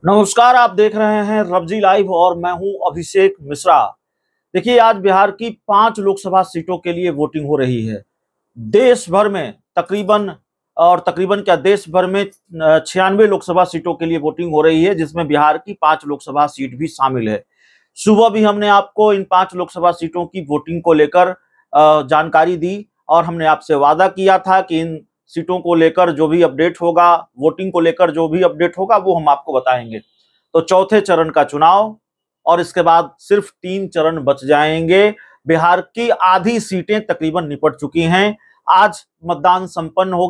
नमस्कार, आप देख रहे हैं रबजी लाइव और मैं हूं अभिषेक मिश्रा। देखिए, आज बिहार की 5 लोकसभा सीटों के लिए वोटिंग हो रही है। देश भर में तकरीबन क्या देश भर में 96 लोकसभा सीटों के लिए वोटिंग हो रही है, जिसमें बिहार की 5 लोकसभा सीट भी शामिल है। सुबह भी हमने आपको इन 5 लोकसभा सीटों की वोटिंग को लेकर जानकारी दी और हमने आपसे वादा किया था कि इन सीटों को लेकर जो भी अपडेट होगा, वोटिंग को लेकर जो भी अपडेट होगा, वो हम आपको बताएंगे। तो चौथे चरण का चुनाव और इसके बाद सिर्फ 3 चरण बच जाएंगे। बिहार की आधी सीटें तकरीबन निपट चुकी हैं। आज मतदान संपन्न हो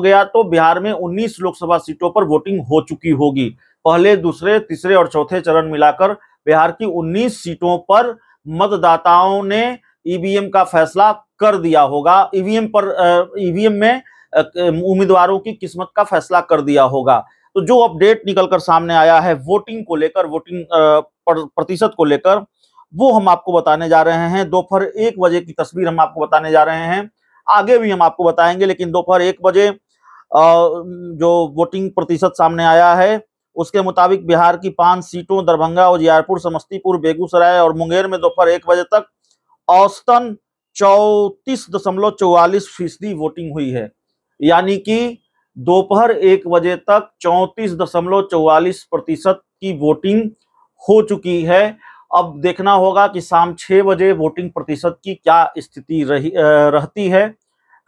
गया तो बिहार में 19 लोकसभा सीटों पर वोटिंग हो चुकी होगी। पहले, दूसरे, तीसरे और चौथे चरण मिलाकर बिहार की 19 सीटों पर मतदाताओं ने ईवीएम का फैसला कर दिया होगा। ईवीएम में उम्मीदवारों की किस्मत का फैसला कर दिया होगा। तो जो अपडेट निकलकर सामने आया है वोटिंग को लेकर, वोटिंग प्रतिशत को लेकर, वो हम आपको बताने जा रहे हैं। दोपहर 1 बजे की तस्वीर हम आपको बताने जा रहे हैं। आगे भी हम आपको बताएंगे, लेकिन दोपहर 1 बजे जो वोटिंग प्रतिशत सामने आया है उसके मुताबिक बिहार की 5 सीटों दरभंगा, उजियारपुर, समस्तीपुर, बेगूसराय और मुंगेर में दोपहर 1 बजे तक औसतन 34.44% वोटिंग हुई है। यानी कि दोपहर 1 बजे तक 34.44% की वोटिंग हो चुकी है। अब देखना होगा कि शाम 6 बजे वोटिंग प्रतिशत की क्या स्थिति रहती है,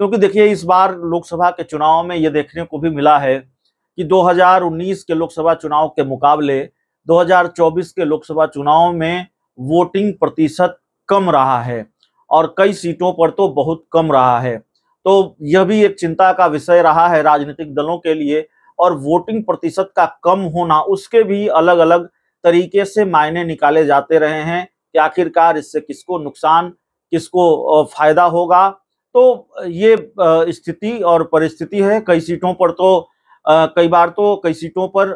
क्योंकि देखिए, इस बार लोकसभा के चुनाव में यह देखने को भी मिला है कि 2019 के लोकसभा चुनाव के मुकाबले 2024 के लोकसभा चुनाव में वोटिंग प्रतिशत कम रहा है और कई सीटों पर तो बहुत कम रहा है। तो यह भी एक चिंता का विषय रहा है राजनीतिक दलों के लिए, और वोटिंग प्रतिशत का कम होना, उसके भी अलग अलग तरीके से मायने निकाले जाते रहे हैं कि आखिरकार इससे किसको नुकसान, किसको फायदा होगा। तो ये स्थिति और परिस्थिति है। कई सीटों पर तो कई सीटों पर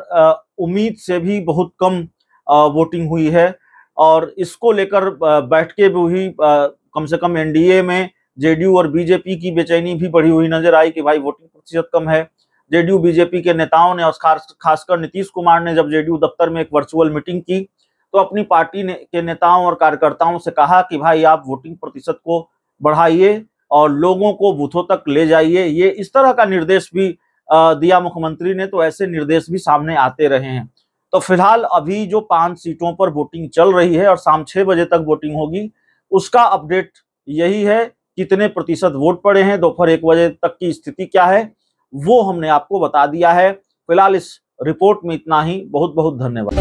उम्मीद से भी बहुत कम वोटिंग हुई है, और इसको लेकर बैठकें भी हुई। कम से कम एनडीए में जेडीयू और बीजेपी की बेचैनी भी बढ़ी हुई नजर आई कि भाई वोटिंग प्रतिशत कम है। जेडीयू बीजेपी के नेताओं ने और खासकर नीतीश कुमार ने जब जेडीयू दफ्तर में एक वर्चुअल मीटिंग की तो अपनी पार्टी के नेताओं और कार्यकर्ताओं से कहा कि भाई आप वोटिंग प्रतिशत को बढ़ाइए और लोगों को बूथों तक ले जाइए। ये इस तरह का निर्देश भी दिया मुख्यमंत्री ने। तो ऐसे निर्देश भी सामने आते रहे हैं। तो फिलहाल अभी जो 5 सीटों पर वोटिंग चल रही है और शाम 6 बजे तक वोटिंग होगी, उसका अपडेट यही है। कितने प्रतिशत वोट पड़े हैं, दोपहर 1 बजे तक की स्थिति क्या है, वो हमने आपको बता दिया है। फिलहाल इस रिपोर्ट में इतना ही। बहुत बहुत धन्यवाद।